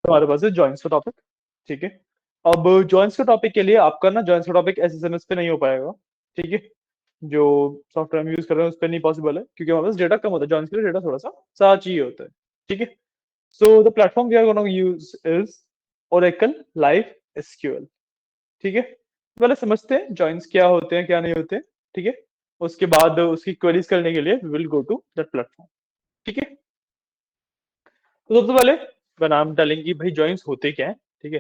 तो हमारे पास है जॉइंस का टॉपिक। ठीक है। अब जॉइंस के टॉपिक के लिए आपका ना जॉइंस का टॉपिक एसएसएमएस पे नहीं हो पाएगा। ठीक है। जो सॉफ्टवेयर हम यूज कर रहे हैं उस पर नहीं पॉसिबल है, क्योंकि हमारे पास डेटा कम होता है, जॉइंस के लिए डेटा थोड़ा सा ज्यादा चाहिए होता है। ठीक है। So the platform we are gonna use is Oracle Live SQL. ठीक है। पहले समझते हैं जॉइंस क्या होते हैं क्या नहीं होते। ठीक है। उसके बाद उसकी क्वेरीज करने के लिए we will go to that platform. ठीक है। तो सबसे पहले मैं नाम डालेंगे कि भाई जॉइंस होते क्या है। ठीक है।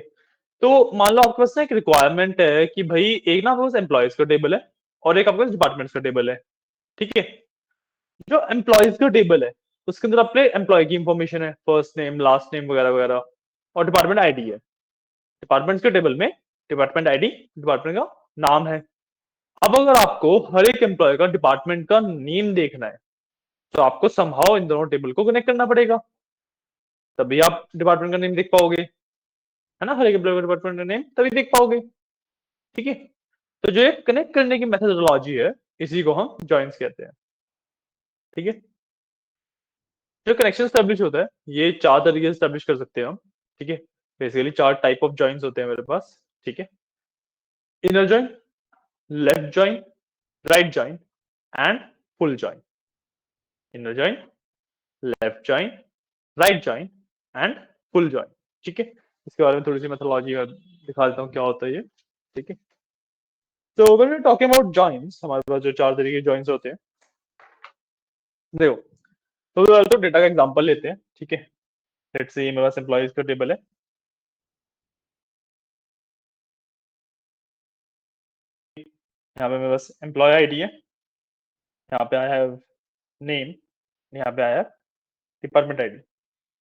तो मान लो आपके पास ना एक रिक्वायरमेंट है कि भाई एक ना आपके पास एम्प्लॉयज का टेबल है और एक आपके पास डिपार्टमेंट्स का टेबल है। ठीक है। जो एम्प्लॉयज का टेबल है उसके अंदर अपने एम्प्लॉय की इंफॉर्मेशन है, फर्स्ट नेम लास्ट नेम वगैरह वगैरह, और डिपार्टमेंट आईडी है। डिपार्टमेंट्स के टेबल में डिपार्टमेंट आईडी डिपार्टमेंट का नाम है। अब अगर आपको हर एक एम्प्लॉय का डिपार्टमेंट का नेम देखना है तो आपको समहाउ इन दोनों टेबल को कनेक्ट करना पड़ेगा, तभी आप डिपार्टमेंट का नेम देख पाओगे। है ना, हर एक एम्प्लॉय का डिपार्टमेंट का नेम तभी देख पाओगे। ठीक है। तो जो ये कनेक्ट करने की मेथोडोलॉजी है इसी को हम जॉइंस कहते हैं। ठीक है। जो कनेक्शन स्टैब्लिश होता है ये चार तरीके से स्टैब्लिश कर सकते हैं हम। ठीक है। बेसिकली चार टाइप ऑफ जॉइंस होते हैं मेरे पास। ठीक है। Inner join, left join, right join and full join. Inner join, left join, right join and full join. ठीक है। इसके बारे में थोड़ी सी मेथोडोलॉजी दिखा देता हूँ क्या होता है ये। ठीक है। तो when we talking about joins, हमारे पास जो चार तरीके के जॉइंस होते हैं, देखो तो डेटा का एग्जांपल लेते हैं। ठीक है। लेट्स से मेरे पास एम्प्लॉयज का टेबल है। यहाँ पे मेरे पास एम्प्लॉय आईडी है, यहाँ पे आई हैव नेम, यहाँ पे आई हैव डिपार्टमेंट आईडी।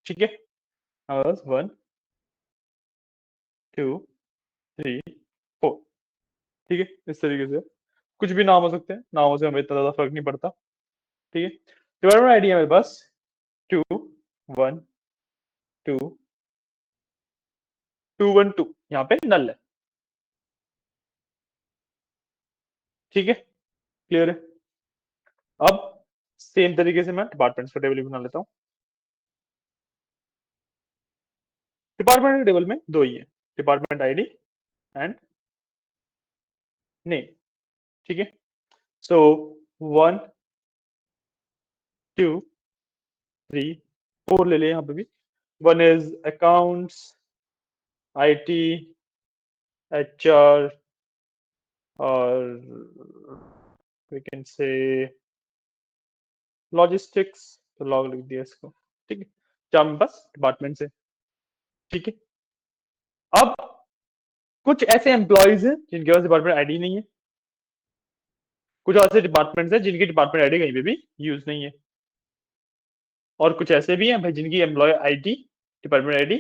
ठीक है। हमारे पास 1 2 3 4। ठीक है। इस तरीके से कुछ भी नाम हो सकते हैं, नामों से हमें इतना ज्यादा फर्क नहीं पड़ता। ठीक है। डिपार्टमेंट आईडी है मेरे पास 2 1 2 2 1 2, यहाँ पे नल है। ठीक है। क्लियर है। अब सेम तरीके से मैं डिपार्टमेंट्स का टेबल भी बना लेता हूँ। डिपार्टमेंट के टेबल में दो ही है, डिपार्टमेंट आईडी एंड नेम। ठीक है। सो 1 2 3 4 ले ले यहाँ पे भी। One is accounts, IT, HR, और वी कैन से लॉजिस्टिक्स। तो लॉग लिख दिया इसको। ठीक है। चार मेरे पास डिपार्टमेंट से। ठीक है। अब कुछ ऐसे एम्प्लॉयज हैं जिनके पास डिपार्टमेंट आईडी नहीं है, कुछ ऐसे डिपार्टमेंट्स हैं जिनकी डिपार्टमेंट आईडी कहीं पे भी यूज नहीं है, और कुछ ऐसे भी हैं भाई जिनकी एम्प्लॉय आईडी डिपार्टमेंट आईडी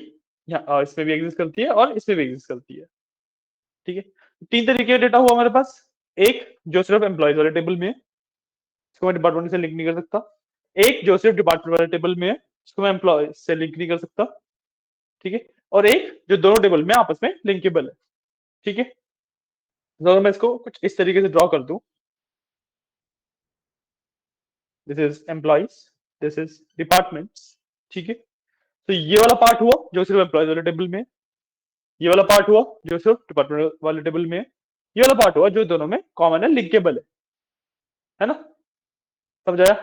इसमें भी एग्जिस्ट करती है और इसमें भी एग्जिस्ट करती है। ठीक है। तीन तरीके का डेटा हुआ हमारे पास। एक जो सिर्फ एम्प्लॉयज वाले टेबल में है, इसको मैं डिपार्टमेंट से लिंक नहीं कर सकता। एक जो सिर्फ डिपार्टमेंट वाले टेबल में है, इसको मैं एम्प्लॉय से लिंक नहीं कर सकता। ठीक है। और एक जो दोनों टेबल में आपस में लिंकेबल है। ठीक है। तो अगर मैं इसको कुछ इस तरीके से ड्रॉ कर दूं, this is employees, this is departments. ठीक है। तो ये वाला पार्ट हुआ जो सिर्फ एम्प्लॉयज वाले टेबल में है, ये वाला पार्ट हुआ जो सिर्फ डिपार्टमेंट वाले टेबल में है, ये वाला पार्ट हुआ जो दोनों में कॉमन है, लिंकेबल है ना। समझ आया?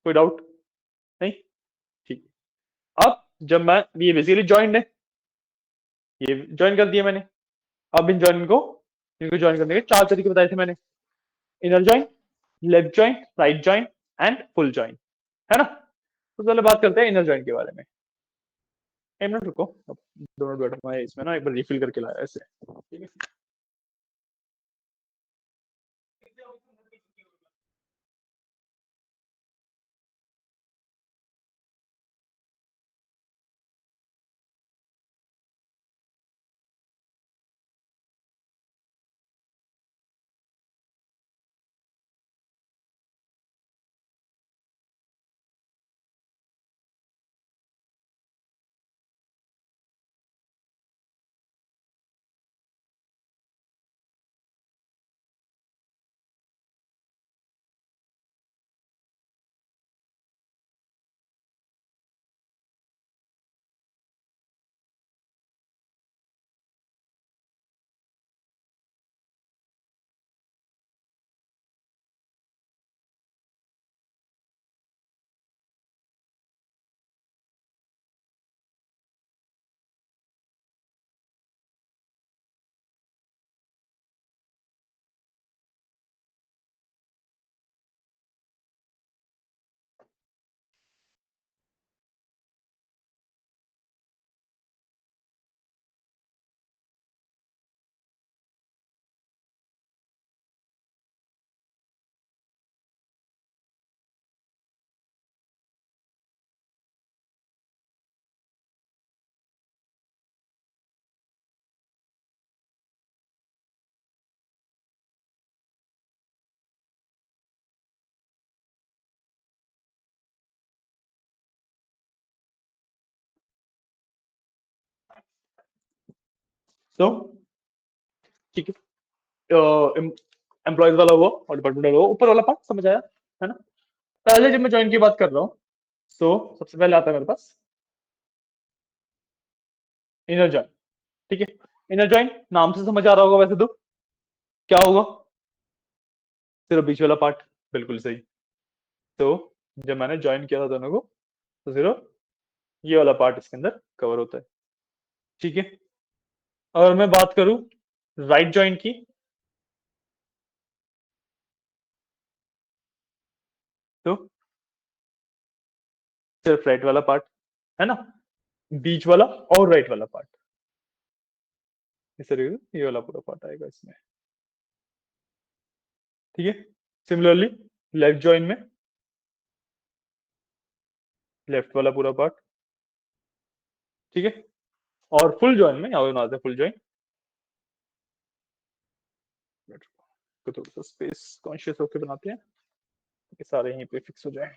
कोई डाउट? नहीं? ठीक। अब जब मैं ये बेसिकली ज्वाइन है, ये ज्वाइन कर दिया मैंने। अब इन ज्वाइन को इनको ज्वाइन करने के चार तरीके बताए थे मैंने। Inner join, left join, right join and full join. है ना। तो पहले बात करते हैं इनर ज्वाइन के बारे में। एक मिनट रुको, अब दोनों बैठा हुआ है इसमें ना, एक बार रिफिल करके लाया ऐसे। ठीक है। तो ठीक है, एम्प्लॉयज वाला हुआ और डिपार्टमेंट हुआ, ऊपर वाला पार्ट समझ आया, है ना। पहले जब मैं ज्वाइन की बात कर रहा हूँ, सो सबसे पहले आता है मेरे पास इनर ज्वाइन। ठीक है, इनर ज्वाइन नाम से समझ आ रहा होगा वैसे तो, क्या होगा, सिर्फ बीच वाला पार्ट। बिल्कुल सही। तो जब मैंने ज्वाइन किया था दोनों को, तो सिर्फ ये वाला पार्ट इसके अंदर कवर होता है। ठीक है, और मैं बात करूं राइट ज्वाइन की, तो सिर्फ राइट वाला पार्ट, है ना, बीच वाला और राइट वाला पार्ट, इस तरीके से ये वाला पूरा पार्ट आएगा इसमें। ठीक है, सिमिलरली लेफ्ट ज्वाइन में लेफ्ट वाला पूरा पार्ट। ठीक है, और फुल ज्वाइन में यहाँ बनाते हैं फुल ज्वाइन, तो थोड़ा सा स्पेस कॉन्शियस होकर बनाते हैं कि सारे यहीं पे फिक्स हो जाए।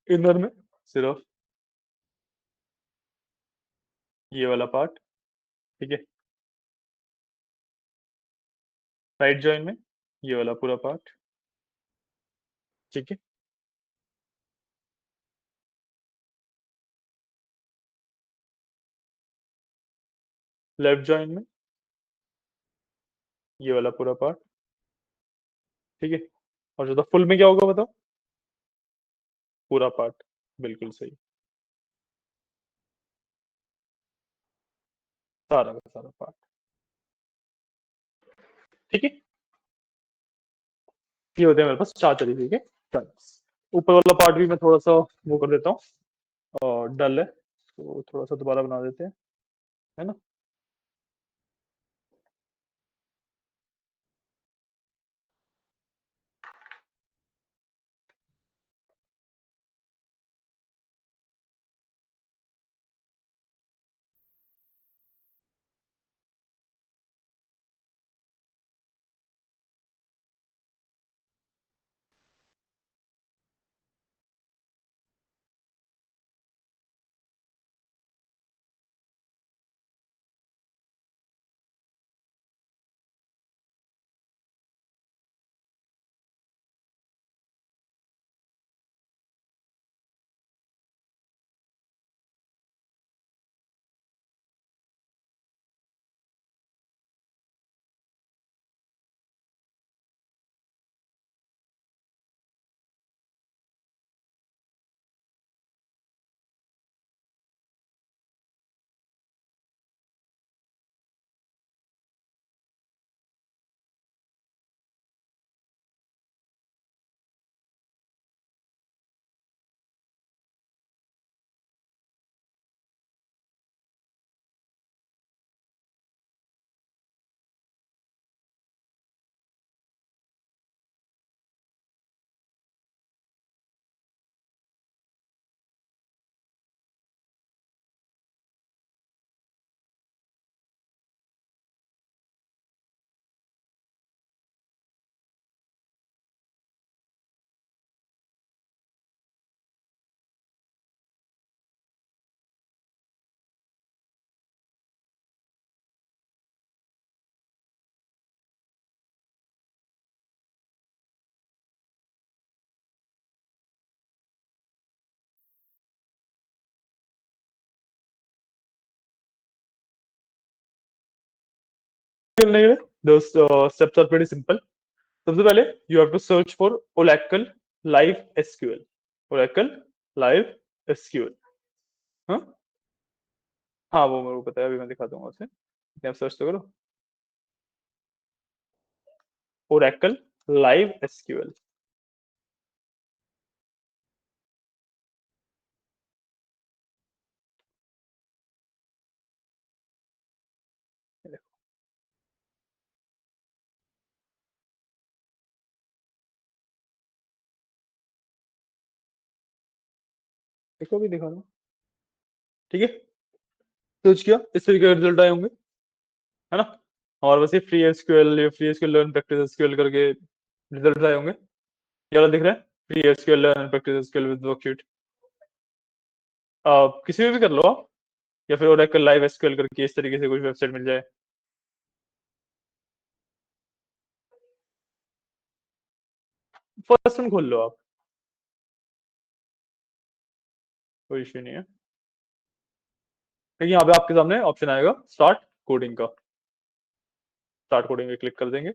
इनर में सिर्फ ये वाला पार्ट। ठीक है, राइट ज्वाइन में ये वाला पूरा पार्ट। ठीक है, लेफ्ट ज्वाइन में ये वाला पूरा पार्ट। ठीक है, और जो था फुल में क्या होगा बताओ, पूरा पार्ट। बिल्कुल सही, सारा का सारा पार्ट। ठीक है, ये होते हैं मेरे पास चार तरीके के टर्म्स। ऊपर वाला पार्ट भी मैं थोड़ा सा वो कर देता हूँ, और डल है तो थोड़ा सा दोबारा बना देते हैं, है ना। करने के लिए the steps are pretty simple. सबसे पहले you have to search for Oracle Live SQL, Oracle Live SQL। हाँ, हाँ वो मेरे को पता है, अभी मैं दिखा दूंगा उसे, आप सर्च तो करो Oracle Live SQL। देखो भी दिखा दो। ठीक है, सर्च किया, इस तरीके के रिजल्ट आए होंगे, है ना। और वैसे free SQL, free SQL learn practice SQL करके रिजल्ट आए होंगे, ये वाला दिख रहा है, PSQL and practice SQL with worksheet। किसी में भी कर लो आप, या फिर Oracle Live SQL करके इस तरीके से कोई वेबसाइट मिल जाए। फर्स्ट वन खोल लो आप, कोई इश्यू नहीं है। देखिए यहाँ पे आपके सामने ऑप्शन आएगा स्टार्ट कोडिंग का, स्टार्ट कोडिंग पे क्लिक कर देंगे।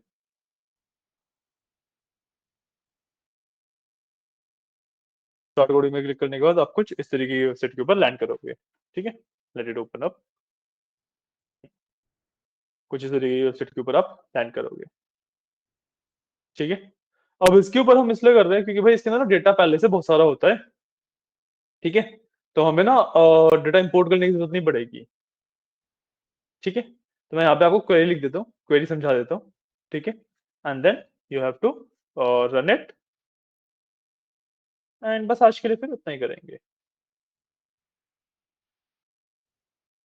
स्टार्ट कोडिंग में क्लिक करने के बाद आप कुछ इस तरीके की वेबसाइट के ऊपर लैंड करोगे, ठीक है। Let it open up. कुछ इस तरीके की वेबसाइट के ऊपर आप लैंड करोगे, ठीक है। अब इसके ऊपर हम इसलिए कर रहे हैं क्योंकि भाई इसके अंदर ना डेटा पहले से बहुत सारा होता है, ठीक है। तो हमें ना डेटा इंपोर्ट करने की जरूरत नहीं पड़ेगी, ठीक है। तो मैं यहाँ पे आपको क्वेरी लिख देता हूँ, क्वेरी समझा देता हूँ, ठीक है। And then you have to run it. And बस आज के लिए फिर उतना ही करेंगे।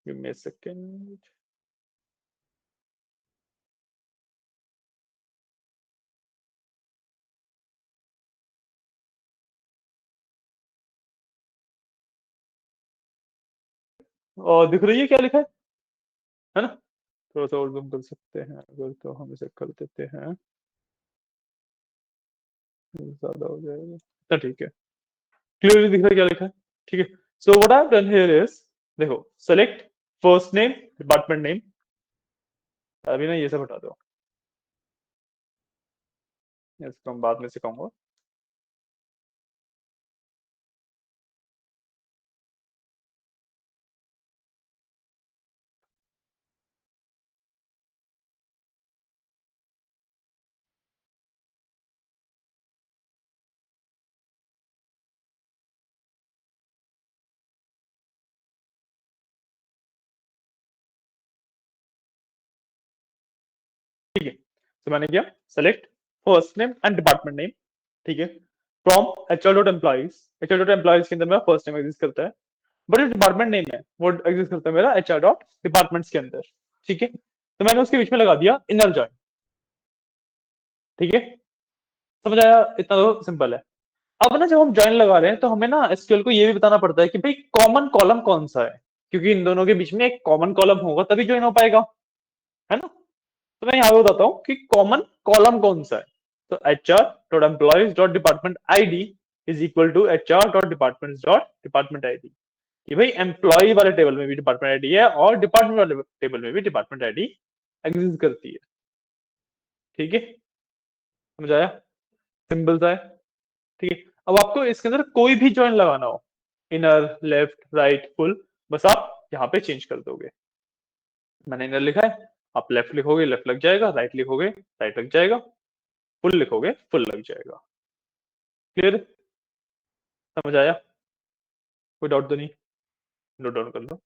Give me a second. और दिख रही है क्या लिखा है ना। थोड़ा सा और जूम कर सकते हैं अगर, तो हम इसे कर देते हैं, ज्यादा हो जाएगा तो ठीक है। क्लियरली दिख रहा है क्या लिखा है, ठीक है। So what I have done here is, देखो, select first name department name. अभी ना ये सब हटा दो, इसको हम बाद में सिखाऊंगा। ठीक है, तो मैंने किया select first name and department name, ठीक है। From HR dot employees, HR dot employees के अंदर मेरा फर्स्ट नेम एग्जिस्ट करता है, बट जो डिपार्टमेंट नेम है वो एग्जिस्ट करता है मेरा एचआर डॉट डिपार्टमेंट्स के अंदर, ठीक है। तो मैंने उसके बीच में लगा दिया इनर जॉइन, ठीक है। समझ आया, इतना तो सिंपल है। अब ना जब हम जॉइन लगा रहे हैं तो हमें ना एसक्यूएल को ये भी बताना पड़ता है कि भाई कॉमन कॉलम कौन सा है, क्योंकि इन दोनों के बीच में एक कॉमन कॉलम होगा तभी ज्वाइन हो पाएगा, है ना। तो मैं यहाँ पे बताता हूँ कि कॉमन कॉलम कौन सा है। तो H R dot employees dot department I D is equal to H R dot department I D, कि भाई एम्प्लॉय वाले टेबल में भी डिपार्टमेंट आईडी है और डिपार्टमेंट वाले टेबल में भी डिपार्टमेंट आईडी एग्जिस्ट करती है, ठीक है। समझ आया, सिंपल सा है, ठीक है। अब आपको इसके अंदर कोई भी जॉइन लगाना हो, इनर लेफ्ट राइट फुल, बस आप यहाँ पे चेंज कर दोगे। मैंने इनर लिखा है, आप लेफ्ट लिखोगे लेफ्ट लग जाएगा, राइट लिखोगे राइट लग जाएगा, फुल लिखोगे फुल लग जाएगा। क्लियर, समझ आया, कोई डाउट तो नहीं, नोट डाउन कर लो।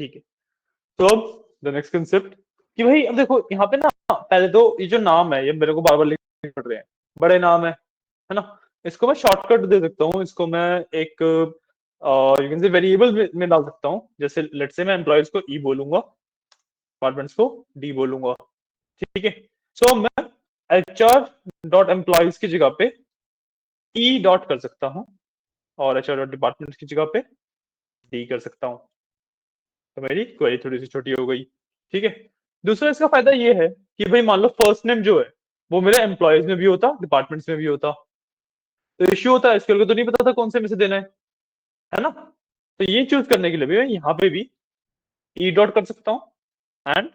ठीक है। तो अब द नेक्स्ट कंसेप्ट कि भाई अब देखो यहाँ पे ना, पहले तो ये जो नाम है ये मेरे को बार बार लिखने पड़ रहे हैं, बड़े नाम है ना। इसको मैं शॉर्टकट दे सकता हूँ, इसको मैं एक यू कैन से वेरिएबल में डाल सकता हूँ। जैसे लेट्स से मैं एम्प्लॉयज को ई बोलूंगा, डिपार्टमेंट्स को डी बोलूंगा, ठीक है। सो मैं एच आर डॉट एम्प्लॉयज की जगह पे ई डॉट कर सकता हूँ, और एच आर डॉट डिपार्टमेंट की जगह पे डी कर सकता हूँ। तो मेरी क्वेरी थोड़ी सी छोटी हो गई, ठीक है। दूसरा इसका फायदा ये है कि भाई मान लो फर्स्ट नेम जो है वो मेरे एम्प्लॉयज में भी होता, डिपार्टमेंट्स में भी होता, तो इश्यू होता है, इसके लिए तो नहीं पता था कौन से में से देना है ना। तो ये चूज करने के लिए भी मैं यहाँ पे भी ई डॉट कर सकता हूँ एंड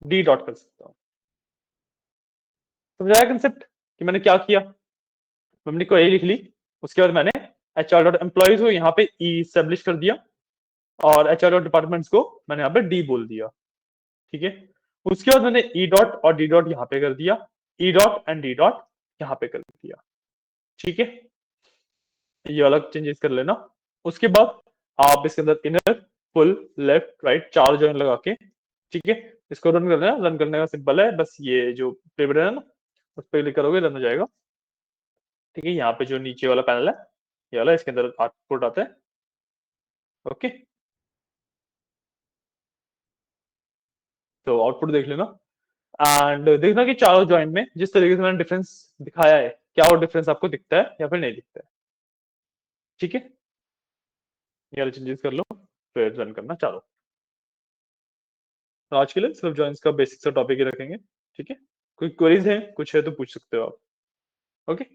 डी डॉट कर सकता हूँ। समझाया कंसेप्ट कि मैंने क्या किया? मैंने क्वेरी लिख ली, उसके बाद मैंने एच आर डॉट एम्प्लॉयज को यहाँ पे ई स्टेब्लिश कर दिया, और एच आर डॉट डिपार्टमेंट्स को मैंने यहाँ पे डी बोल दिया, ठीक है। उसके बाद मैंने ई डॉट और डी डॉट यहाँ पे कर दिया, E dot and D dot यहाँ पे कर दिया, ठीक है। ये अलग चेंजेस कर लेना। उसके बाद आप इसके अंदर इनर, फुल, लेफ्ट, राइट, चार जॉइन लगा के, ठीक है, इसको रन कर लेना। रन करने का सिंपल है, बस ये जो पेपर है ना उस पर क्लिक करोगे रन हो जाएगा, ठीक है। यहाँ पे जो नीचे वाला पैनल है ये वाला, इसके अंदर आउटपुट आता है, ओके। तो आउटपुट देख लेना एंड देखना कि चारों जॉइन में जिस तरीके से मैंने डिफरेंस दिखाया है, क्या वो डिफरेंस आपको दिखता है या फिर नहीं दिखता है, ठीक है। ये वाले चेंजेस कर लो, फिर रन करना चालू। तो आज के लिए सिर्फ जॉइंस का बेसिक सा टॉपिक ही रखेंगे, ठीक है। कोई क्वेरीज है, कुछ है तो पूछ सकते हो आप, ओके।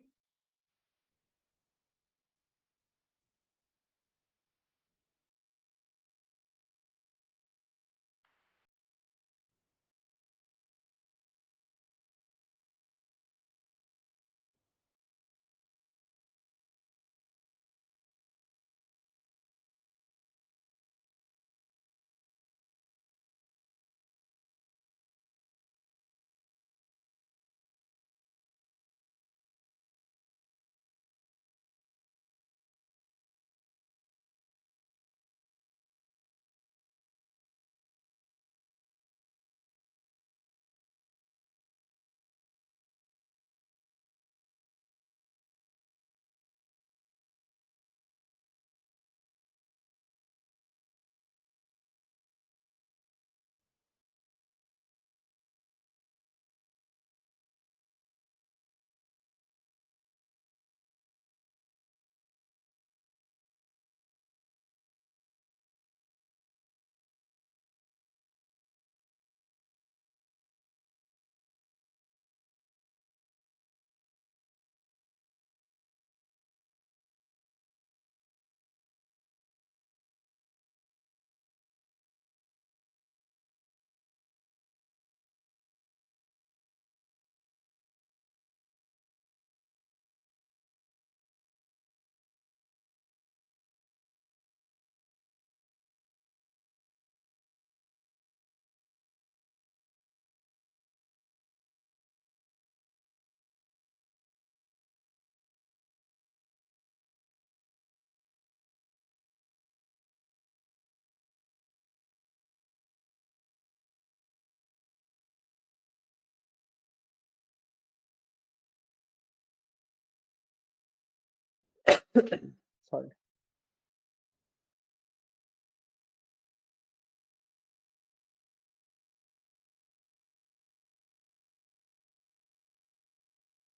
सॉरी।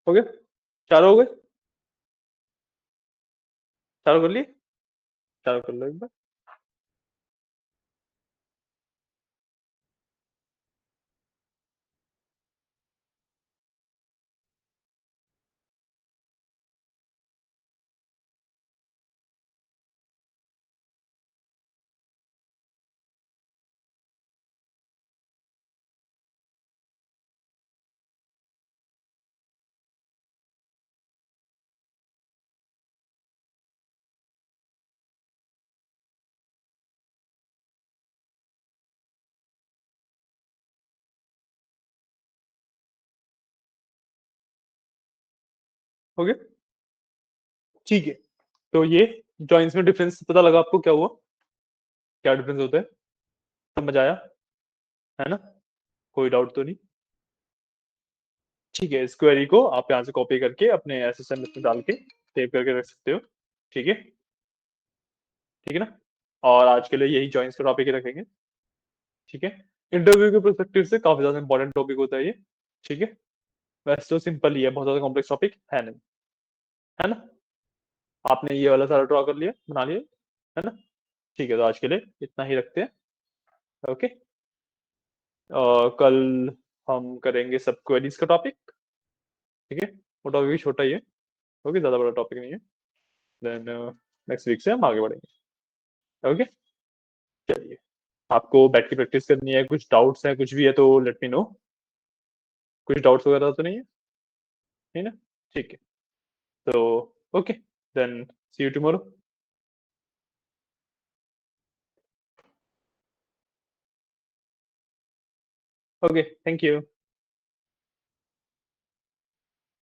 हो गया, चारों हो गए, चारों कर लिए, चारों कर लो एक बार। हो गया, ठीक है। तो ये जॉइंस में डिफरेंस पता लगा आपको क्या हुआ? क्या डिफरेंस होता है, समझ आया है ना, कोई डाउट तो नहीं। ठीक है, इस क्वेरी को आप यहाँ से कॉपी करके अपने एसएसएमएस में डाल के सेव करके रख सकते हो। ठीक है, ठीक है ना। और आज के लिए यही जॉइंस का टॉपिक ही रखेंगे। ठीक है, इंटरव्यू के परस्पेक्टिव से काफी ज्यादा इंपॉर्टेंट टॉपिक होता है ये। ठीक है, वैसे तो सिंपल ही है, बहुत ज्यादा कॉम्प्लेक्स टॉपिक है नहीं, है ना। आपने ये वाला सारा ड्रॉ कर लिया, बना लिया, है ना। ठीक है, तो आज के लिए इतना ही रखते हैं। ओके, कल हम करेंगे सब क्वेरीज का टॉपिक। ठीक है, वो टॉपिक भी छोटा ही है, ओके, ज्यादा बड़ा टॉपिक नहीं है। देन नेक्स्ट वीक से हम आगे बढ़ेंगे। ओके, चलिए, आपको बैठ के प्रैक्टिस करनी है, कुछ डाउट्स हैं कुछ भी है तो लेट मी नो। कुछ डाउट्स वगैरह तो नहीं है, नहीं ना। ठीक है, तो okay, then see you tomorrow. Okay, thank you.